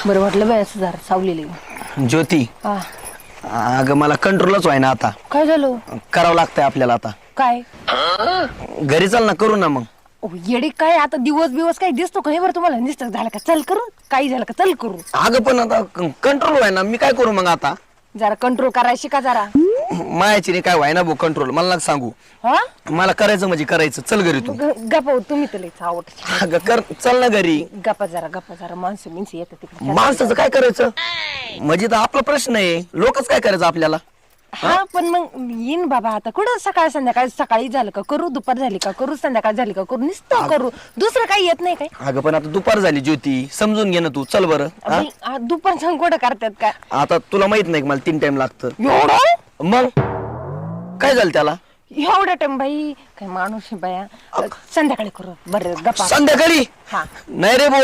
बरं वाटलं बाय असं जरा सावलेली. ज्योती, हा अगं मला कंट्रोलच व्हाय ना आता. काय झालं? करावं लागतंय आपल्याला आता. काय घरी चल ना, करू ना मग. येडी काय आता दिवस काय दिसतो का हे बरं तुम्हाला दिसतं झालं का चल करू काही झालं का चल करू. अगं पण आता कंट्रोल व्हाय ना, मी काय करू मग आता. जरा कंट्रोल करायची का जरा. मायाची नाही काय व्हाय ना भाऊ कंट्रोल, मला नका सांगू. हा मला करायचं म्हणजे करायचं. चल घरी तू. गप्पा तुम्ही तर लईच आवडत. अगं कर, चल ना घरी. गप्पा जरा माणसं मिणसं येतात तिकडे. माणसाचं काय करायचं म्हणजे तर आपला प्रश्न आहे, लोकच काय करायचं आपल्याला. हा पण मग येईन बाबा आता कुठं सकाळ संध्याकाळ सकाळी झालं का करू दुपार झाली का करू संध्याकाळ झाली का करू नुसतं करू दुसरं काही येत नाही काय. अगं पण आता दुपार झाली ज्योती, समजून घे ना तू. चल बरं. दुपार सांग कुठं करतात काय. आता तुला माहित नाही का मला 3 टाइम लागतं. एवढं मग काय झालं त्याला. एवढा टाइम बाई काय माणूस आहे बाया. संध्याकाळी करू बरं गप्पा संध्याकाळी हा नाही रे भाऊ.